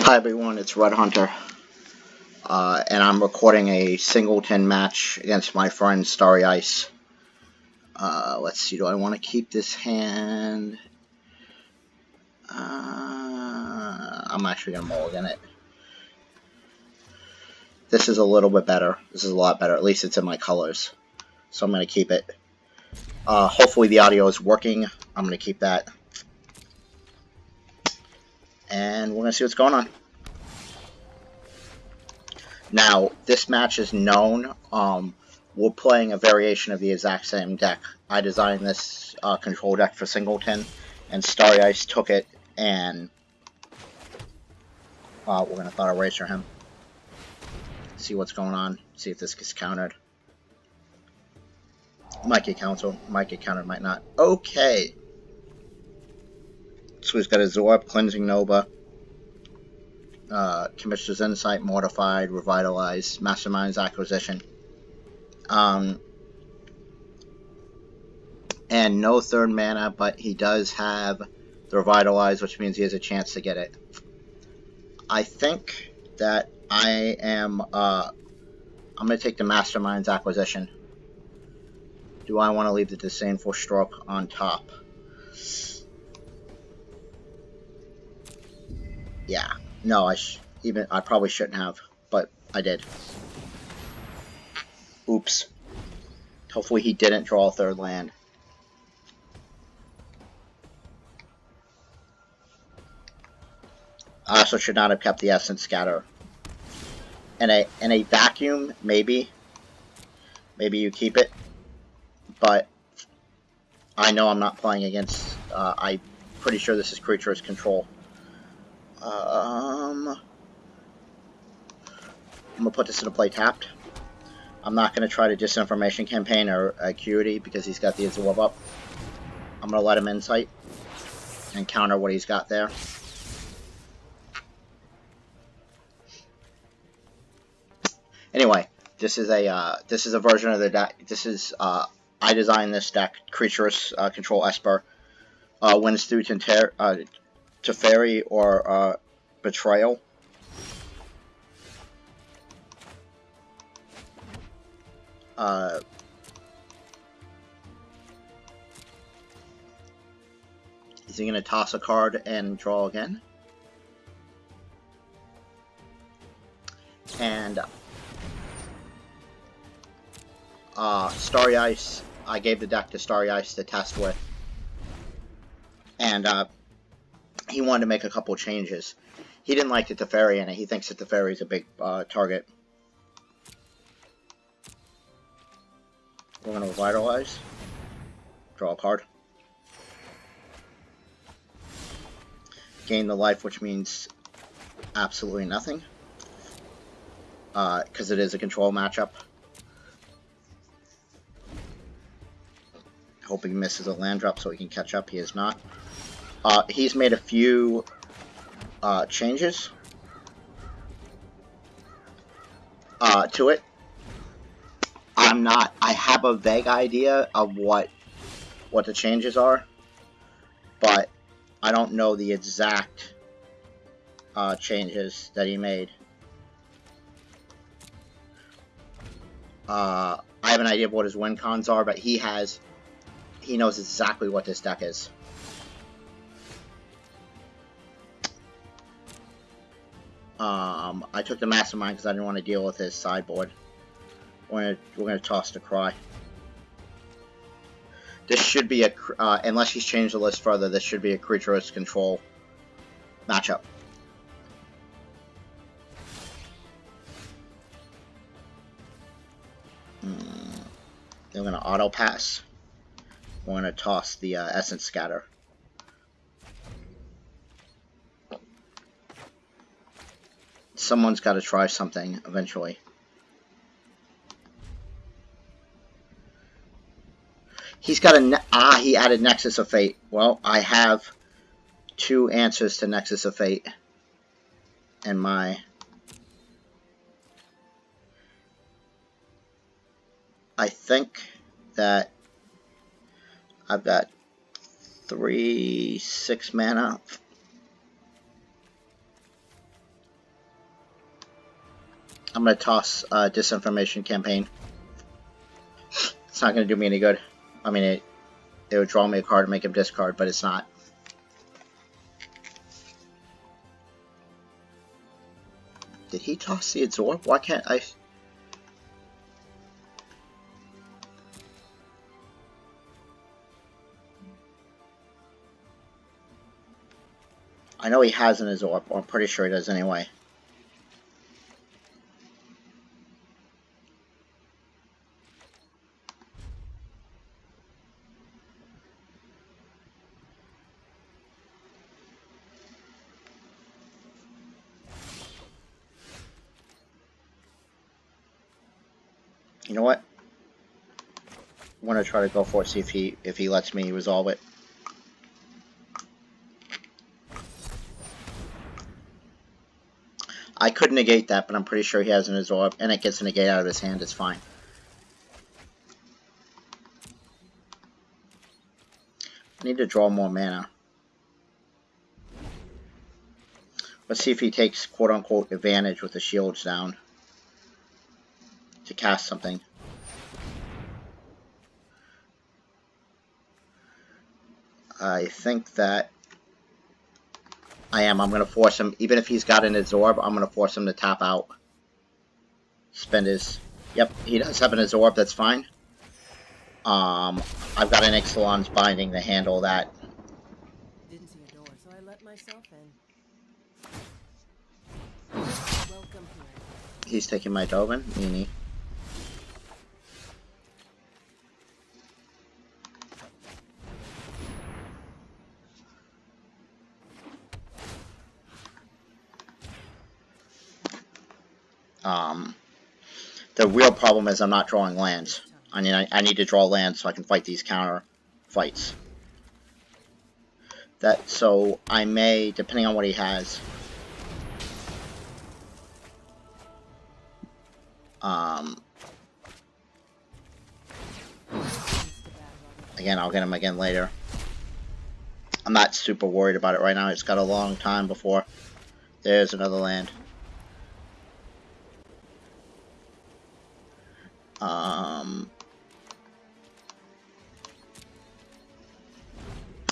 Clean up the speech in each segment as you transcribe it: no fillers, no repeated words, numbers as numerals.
Hi everyone, it's Red Hunter, and I'm recording a Singleton match against my friend Starry Icye. Let's see, do I want to keep this hand? I'm actually going to mulligan it. This is a little bit better. This is a lot better. At least it's in my colors. So I'm going to keep it. Hopefully the audio is working. I'm going to keep that. And we're going to see what's going on. Now, this match is known. We're playing a variation of the exact same deck. I designed this control deck for Singleton, and Starry Icye took it, and we're going to thought eraser him. See what's going on. See if this gets countered. Might get countered, might not. Okay. So he's got a Zorb, Cleansing Nova, Commissioner's Insight, Mortified, Revitalize, Mastermind's Acquisition. And no third mana, but he does have the Revitalize, which means he has a chance to get it. I think that I am, I'm going to take the Mastermind's Acquisition. Do I want to leave the Disdainful Stroke on top? Yeah. No, I probably shouldn't have, but I did. Oops. Hopefully he didn't draw a third land. I also should not have kept the Essence Scatter. In a vacuum, maybe you keep it, but I know I'm not playing against. I'm pretty sure this is Creature's Control. I'm gonna put this into play tapped. I'm not gonna try to Disinformation Campaign or Acuity because he's got the Absorb up. I'm gonna let him Insight and counter what he's got there. Anyway, this is a version of the deck. This is I designed this deck. Creatures Control Esper. Wins through Teferi or Betrayal. Is he going to toss a card and draw again? And Starry Icye, I gave the deck to Starry Icye to test with. And he wanted to make a couple changes. He didn't like the Teferi in it. He thinks that the Teferi is a big target. We're going to Revitalize. Draw a card. Gain the life, which means absolutely nothing. Because it is a control matchup. Hoping he misses a land drop so he can catch up. He is not. He's made a few changes to it. I have a vague idea of what the changes are, but I don't know the exact changes that he made. I have an idea of what his win cons are, but he knows exactly what this deck is. I took the Mastermind because I didn't want to deal with his sideboard. We're gonna toss the Cry. This should be a unless he's changed the list further. This should be a Creature's Control matchup. They're gonna auto pass. We're gonna toss the Essence Scatter. Someone's got to try something eventually. He's got he added Nexus of Fate. Well, I have 2 answers to Nexus of Fate in my. I think that I've got 3 6 mana. I'm going to toss Disinformation Campaign. It's not going to do me any good. I mean, it would draw me a card and make him discard, but it's not. Did he toss the Absorb? Why can't I... I know he has an Absorb, or I'm pretty sure he does anyway. You know what? I'm gonna try to go for it, see if he lets me resolve it. I could negate that, but I'm pretty sure he has an Absorb, and it gets a negate out of his hand. It's fine. I need to draw more mana. Let's see if he takes quote-unquote advantage with the shields down to cast something. I think that I am. I'm going to force him, even if he's got an Absorb, I'm going to force him to tap out. Spend his... Yep, he does have an Absorb, that's fine. I've got an Ixalan's Binding to handle that. Didn't see a door, so I let myself in. Welcome here. He's taking my Doven, meanie. The real problem is I'm not drawing lands. I mean, I need to draw lands so I can fight these counter fights. So I may, depending on what he has. Again, I'll get him again later. I'm not super worried about it right now. It's got a long time before there's another land.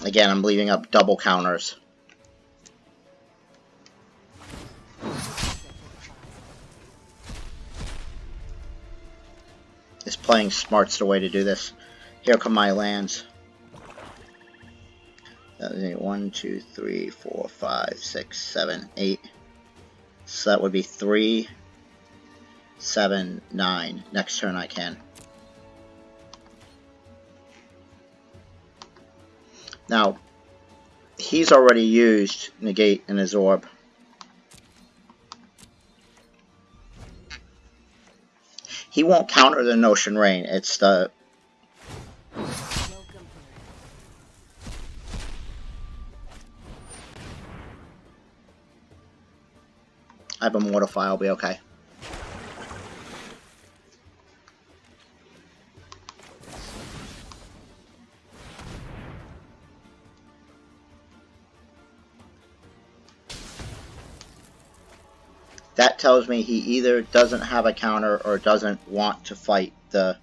Again, I'm leaving up double counters. Is playing smart's the way to do this. Here come my lands. 1, 2, 3, 4, 5, 6, 7, 8. So that would be 3, 7, 9. Next turn I can. Now, he's already used negate and Absorb. He won't counter the Notion Rain. It's the... I have a Mortify, I'll be okay. That tells me he either doesn't have a counter or doesn't want to fight the...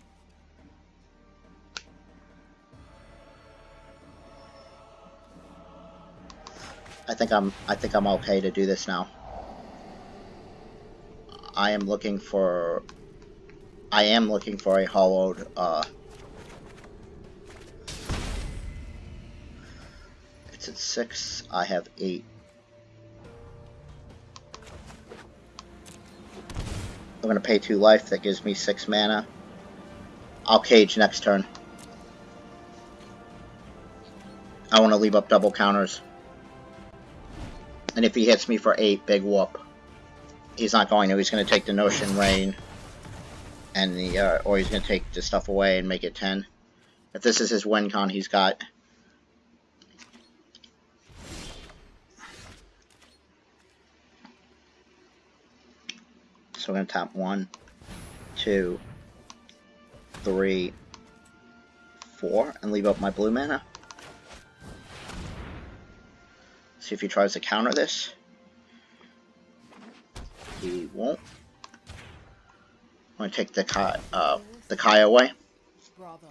I think I'm okay to do this now. I am looking for a hollowed it's at 6, I have 8. I'm gonna pay 2 life, that gives me 6 mana. I'll cage next turn. I want to leave up double counters. And if he hits me for 8, big whoop. He's not going to. He's going to take the Notion Rain, and the or he's going to take the stuff away and make it 10. If this is his win con, he's got. So we're going to tap 1, 2, 3, 4, and leave up my blue mana. See if he tries to counter this. He won't. I'm gonna take the Kai away. Bravo.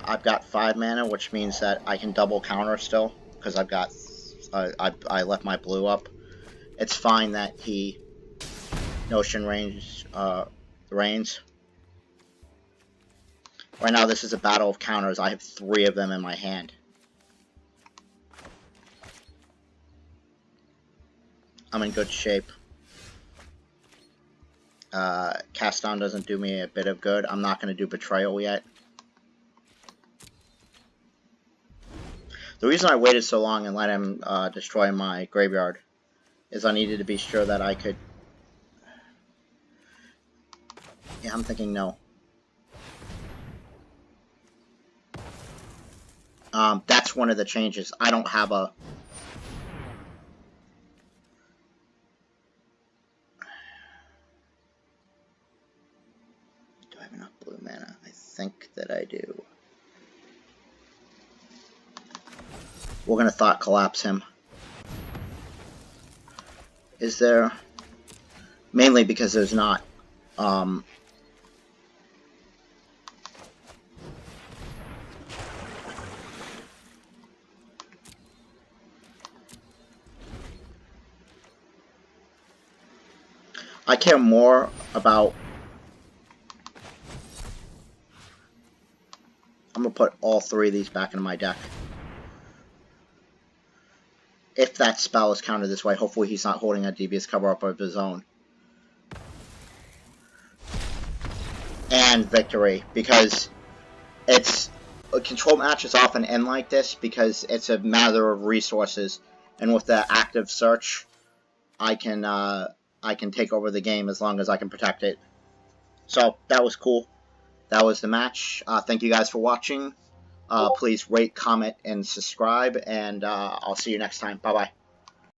I've got 5 mana, which means that I can double counter still, because I've got, I left my blue up. It's fine that he Notion range, reigns. Right now this is a battle of counters. I have 3 of them in my hand. I'm in good shape. Cast on doesn't do me a bit of good. I'm not going to do Betrayal yet. The reason I waited so long and let him destroy my graveyard is I needed to be sure that I could... Yeah, I'm thinking no. That's one of the changes. I don't have a... Do I have enough blue mana? I think that I do. We're going to Thought Collapse him. Is there... Mainly because there's not. I care more about... I'm going to put all 3 of these back into my deck. If that spell is countered this way, hopefully he's not holding a Devious Cover-Up of his own. And victory, because it's... Control matches often end like this because it's a matter of resources. And with the active search, I can take over the game as long as I can protect it. So, that was cool. That was the match. Thank you guys for watching. Please rate, comment, and subscribe, and I'll see you next time. Bye-bye.